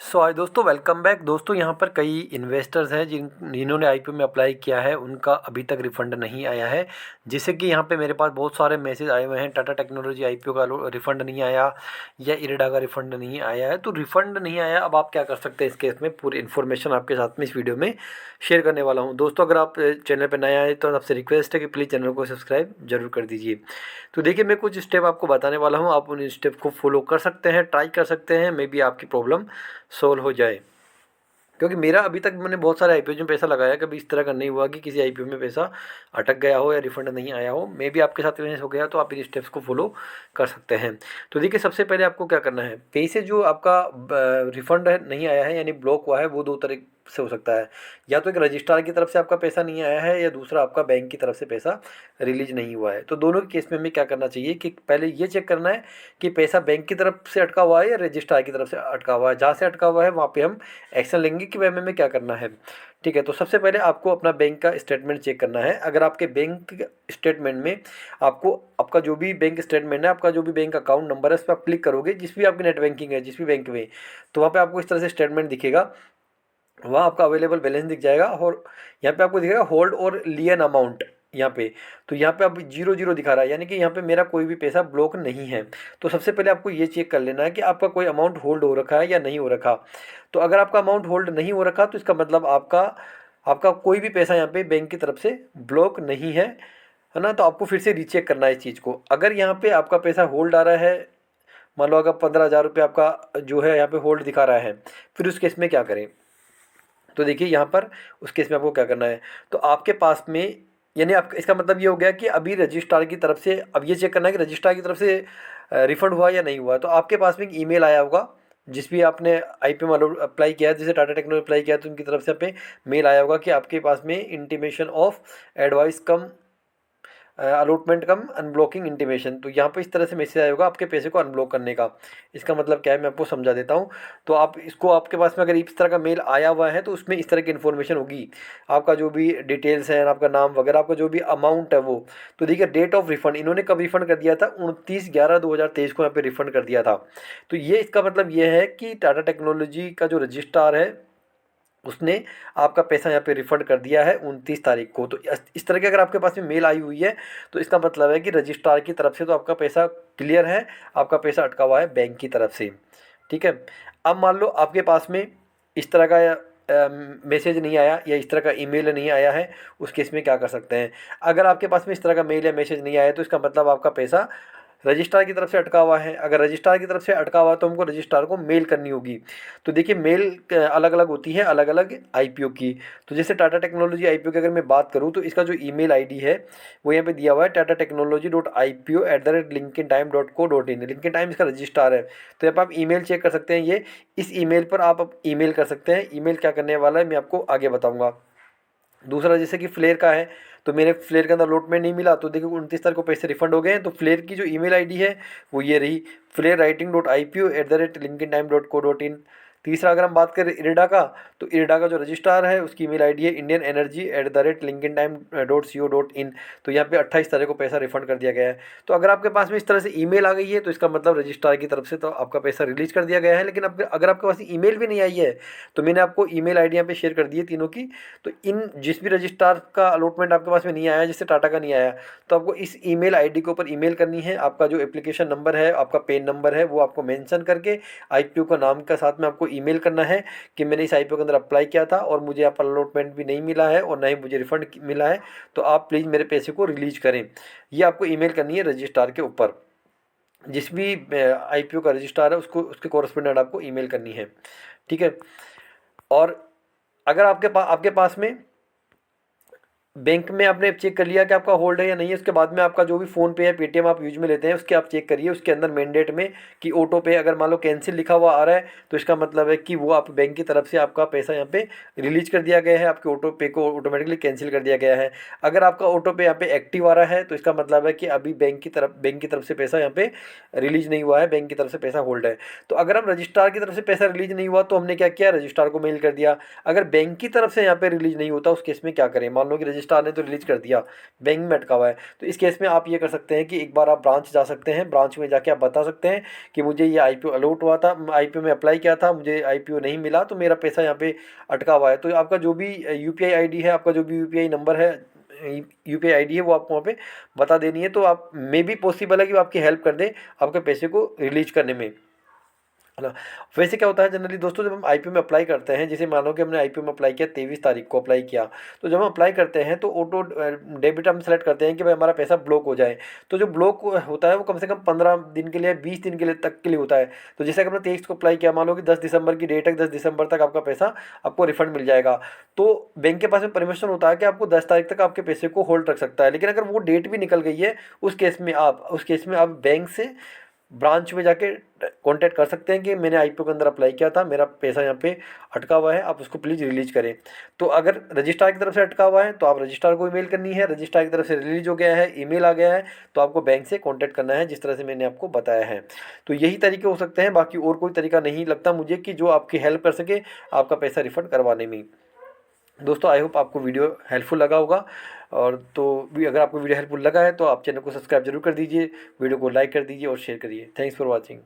सो हाय दोस्तों, welcome back. दोस्तों यहाँ पर कई इन्वेस्टर्स हैं जिन्होंने आईपीओ में अप्लाई किया है, उनका अभी तक रिफ़ंड नहीं आया है। जिससे कि यहाँ पे मेरे पास बहुत सारे मैसेज आए हुए हैं, टाटा टेक्नोलॉजी आईपीओ का रिफ़ंड नहीं आया या इरेडा का रिफ़ंड नहीं आया है। तो रिफ़ंड नहीं आया, अब आप क्या कर सकते हैं इस केस में, पूरी इन्फॉर्मेशन आपके साथ में इस वीडियो में शेयर करने वाला हूँ। दोस्तों अगर आप चैनल पर नए आए तो आपसे रिक्वेस्ट है कि प्लीज़ चैनल को सब्सक्राइब जरूर कर दीजिए। तो देखिए, मैं कुछ स्टेप आपको बताने वाला हूँ, आप उन स्टेप को फॉलो कर सकते हैं, ट्राई कर सकते हैं, मे बी आपकी प्रॉब्लम सोल्व हो जाए। क्योंकि मेरा अभी तक मैंने बहुत सारे आईपीओ में पैसा लगाया, कभी इस तरह का नहीं हुआ कि किसी आईपीओ में पैसा अटक गया हो या रिफंड नहीं आया हो। मे भी आपके साथ हो गया, तो आप इन स्टेप्स को फॉलो कर सकते हैं। तो देखिए, सबसे पहले आपको क्या करना है, पैसे जो आपका रिफंड नहीं आया है यानी ब्लॉक हुआ है, वो दो तरह से हो सकता है। या तो एक रजिस्ट्रार की तरफ से आपका पैसा नहीं आया है, या दूसरा आपका बैंक की तरफ से पैसा रिलीज नहीं हुआ है। तो दोनों के केस में हमें क्या करना चाहिए कि पहले ये चेक करना है कि पैसा बैंक की तरफ से अटका हुआ है या रजिस्ट्रार की तरफ से अटका हुआ है। जहाँ से अटका हुआ है वहाँ पे हम एक्शन लेंगे कि भाई हमें क्या करना है। ठीक है, तो सबसे पहले आपको अपना बैंक का स्टेटमेंट चेक करना है। अगर आपके बैंक स्टेटमेंट में आपको आपका जो भी बैंक स्टेटमेंट है, आपका जो भी बैंक अकाउंट नंबर है, उस पर आप क्लिक करोगे, जिस भी आपकी नेट बैंकिंग है, जिस भी बैंक में, तो वहाँ पे आपको इस तरह से स्टेटमेंट दिखेगा। वहाँ आपका अवेलेबल बैलेंस दिख जाएगा और यहाँ पे आपको दिखेगा होल्ड और लियन अमाउंट यहाँ पे। तो यहाँ पे अब 0 0 दिखा रहा है, यानी कि यहाँ पे मेरा कोई भी पैसा ब्लॉक नहीं है। तो सबसे पहले आपको ये चेक कर लेना है कि आपका कोई अमाउंट होल्ड हो रखा है या नहीं हो रखा। तो अगर आपका अमाउंट होल्ड नहीं हो रखा, तो इसका मतलब आपका आपका कोई भी पैसा यहाँ पे बैंक की तरफ से ब्लॉक नहीं है ना। तो आपको फिर से रीचेक करना है इस चीज़ को। अगर यहाँ पे आपका पैसा होल्ड आ रहा है, मान लो अगर 15,000 रुपये आपका जो है यहाँ पे होल्ड दिखा रहा है, फिर उस केस में क्या करें। तो देखिए यहाँ पर उस केस में आपको क्या करना है, तो आपके पास में, यानी आप, इसका मतलब ये हो गया कि अभी रजिस्ट्रार की तरफ से अब ये चेक करना है कि रजिस्ट्रार की तरफ से रिफंड हुआ या नहीं हुआ। तो आपके पास में एक ईमेल आया होगा, जिस भी आपने आईपीओ में अप्लाई किया है, जैसे टाटा टेक्नोलॉजी अप्लाई किया है, तो उनकी तरफ से पे मेल आया होगा कि आपके पास में intimation of advice come allotment come unblocking intimation. तो यहाँ पे इस तरह से मैसेज आया होगा आपके पैसे को अनब्लॉक करने का। इसका मतलब क्या है, मैं आपको समझा देता हूँ। तो आप इसको, आपके पास में अगर इस तरह का मेल आया हुआ है, तो उसमें इस तरह की इन्फॉर्मेशन होगी, आपका जो भी डिटेल्स है, आपका नाम वगैरह, आपका जो भी अमाउंट है वो। तो देखिए, डेट ऑफ रिफंड इन्होंने कब रिफंड कर दिया था, 29/11/2023 को यहाँ पे रिफंड कर दिया था। तो ये इसका मतलब ये है कि टाटा टेक्नोलॉजी का जो रजिस्ट्रार है, उसने आपका पैसा यहाँ पे रिफ़ंड कर दिया है 29 तारीख को। तो इस तरह की अगर आपके पास में मेल आई हुई है, तो इसका मतलब है कि रजिस्ट्रार की तरफ से तो आपका पैसा क्लियर है, आपका पैसा अटका हुआ है बैंक की तरफ से। ठीक है, अब मान लो आपके पास में इस तरह का मैसेज नहीं आया या इस तरह का ईमेल नहीं आया है, उस केस में क्या कर सकते हैं। अगर आपके पास में इस तरह का मेल या मैसेज नहीं आया है, तो इसका मतलब आपका पैसा रजिस्ट्रार की तरफ से अटका हुआ है। अगर रजिस्ट्रार की तरफ से अटका हुआ है, तो हमको रजिस्ट्रार को मेल करनी होगी। तो देखिए, मेल अलग अलग होती है, अलग अलग आईपीओ की। तो जैसे टाटा टेक्नोलॉजी आईपीओ की अगर मैं बात करूँ, तो इसका जो ईमेल आईडी है वो यहाँ पे दिया हुआ है, tata-technology.ipo@linkintime.co.in। लिंकिन टाइम इसका रजिस्ट्रार है। तो यहाँ पर आप ईमेल चेक कर सकते हैं, ये इस ईमेल पर आप ईमेल कर सकते हैं। ईमेल क्या करने वाला है मैं आपको आगे बताऊँगा। दूसरा, जैसे कि फ्लेयर का है, तो मेरे फ्लेयर के अंदर अलॉटमेंट नहीं मिला, तो देखो 29 तारीख को पैसे रिफंड हो गए हैं। तो फ्लेयर की जो ईमेल आईडी है वो ये रही, flairwriting.ipo@linkintime.co.in। तीसरा, अगर हम बात करें इरेडा का, तो इरेडा का जो रजिस्ट्रार है उसकी ईमेल आईडी है indianenergy@linkintime.co.in। तो यहाँ पे 28 तारीख को पैसा रिफंड कर दिया गया है। तो अगर आपके पास में इस तरह से ईमेल आ गई है, तो इसका मतलब रजिस्ट्रार की तरफ से तो आपका पैसा रिलीज कर दिया गया है। लेकिन अब अगर आपके पास ईमेल भी नहीं आई है, तो मैंने आपको ईमेल आईडी यहाँ पे शेयर कर दी है तीनों की। तो इन जिस भी रजिस्ट्रार का अलॉटमेंट आपके पास में नहीं आया, जैसे टाटा का नहीं आया, तो आपको इस ईमेल आईडी के ऊपर ईमेल करनी है। आपका जो एप्लीकेशन नंबर है, आपका पेन नंबर है, वो आपको मेंशन करके आईपीओ का नाम के साथ में आपको ईमेल करना है कि मैंने इस आईपीओ के अंदर अप्लाई किया था और मुझे यहाँ पर अलॉटमेंट भी नहीं मिला है और ना ही मुझे रिफंड मिला है, तो आप प्लीज़ मेरे पैसे को रिलीज करें। ये आपको ईमेल करनी है रजिस्ट्रार के ऊपर। जिस भी आईपीओ का रजिस्ट्रार है, उसको उसके कॉरेस्पोंडेंट आपको ईमेल करनी है। ठीक है, और अगर आपके पास में बैंक में आपने चेक कर लिया कि आपका होल्ड है या नहीं है, उसके बाद में आपका जो भी फ़ोन पे या पेटीएम आप यूज में लेते हैं, उसके आप चेक करिए उसके अंदर मैंडेट में कि ऑटो पे, अगर मान लो कैंसिल लिखा हुआ आ रहा है, तो इसका मतलब है कि वो आप बैंक की तरफ से आपका पैसा यहाँ पे रिलीज कर दिया गया है, आपके ऑटो पे को ऑटोमेटिकली कैंसिल कर दिया गया है। अगर आपका ऑटो पे यहाँ पे एक्टिव आ रहा है, तो इसका मतलब है कि अभी बैंक की तरफ से पैसा यहाँ पे रिलीज नहीं हुआ है, बैंक की तरफ से पैसा होल्ड है। तो अगर हम रजिस्ट्रार की तरफ से पैसा रिलीज नहीं हुआ, तो हमने क्या किया, रजिस्ट्रार को मेल कर दिया। अगर बैंक की तरफ से यहाँ पे रिलीज नहीं होता, उस केस में क्या करें। मान लो कि रजिस्ट्रार ने तो रिलीज कर दिया, बैंक में अटका हुआ है, तो इस केस में आप ये कर सकते हैं कि एक बार आप ब्रांच जा सकते हैं, ब्रांच में जाके आप बता सकते हैं कि मुझे ये आईपीओ अलॉट हुआ था, आईपीओ में अप्लाई किया था, मुझे आईपीओ नहीं मिला, तो मेरा पैसा यहाँ पे अटका हुआ है। तो आपका जो भी यूपीआई आईडी है, आपका जो भी यूपीआई नंबर है, यूपीआई आईडी है, वो आपको वहाँ पे बता देनी है। तो आप मे भी पॉसिबल है कि वो आपकी हेल्प कर दे आपके पैसे को रिलीज करने में, है ना। वैसे क्या होता है जनरली दोस्तों, जब हम आईपीओ में अप्लाई करते हैं, जैसे मानो कि हमने आईपीओ में अप्लाई किया 23 तारीख को अप्लाई किया, तो जब हम अप्लाई करते हैं तो ऑटो डेबिट हम सेलेक्ट करते हैं कि भाई हमारा पैसा ब्लॉक हो जाए। तो जो ब्लॉक होता है वो कम से कम 15 दिन के लिए, 20 दिन के लिए तक के लिए होता है। तो जैसे कि हमने 23 को अप्लाई किया, मान लो कि 10 दिसंबर की डेट है, 10 दिसंबर तक आपका पैसा आपको रिफंड मिल जाएगा। तो बैंक के पास में परमिशन होता है कि आपको 10 तारीख तक आपके पैसे को होल्ड रख सकता है। लेकिन अगर वो डेट भी निकल गई है, उस केस में आप बैंक से ब्रांच में जाके कांटेक्ट कर सकते हैं कि मैंने आईपीओ के अंदर अप्लाई किया था, मेरा पैसा यहाँ पे अटका हुआ है, आप उसको प्लीज़ रिलीज करें। तो अगर रजिस्ट्रार की तरफ से अटका हुआ है तो आप रजिस्ट्रार को ईमेल करनी है, रजिस्ट्रार की तरफ से रिलीज हो गया है, ईमेल आ गया है, तो आपको बैंक से कांटेक्ट करना है, जिस तरह से मैंने आपको बताया है। तो यही तरीके हो सकते हैं, बाकी और कोई तरीका नहीं लगता मुझे कि जो आपकी हेल्प कर सके आपका पैसा रिफंड करवाने में। दोस्तों आई होप आपको वीडियो हेल्पफुल लगा होगा, और तो भी अगर आपको वीडियो हेल्पफुल लगा है तो आप चैनल को सब्सक्राइब जरूर कर दीजिए, वीडियो को लाइक कर दीजिए और शेयर करिए। Thanks for watching.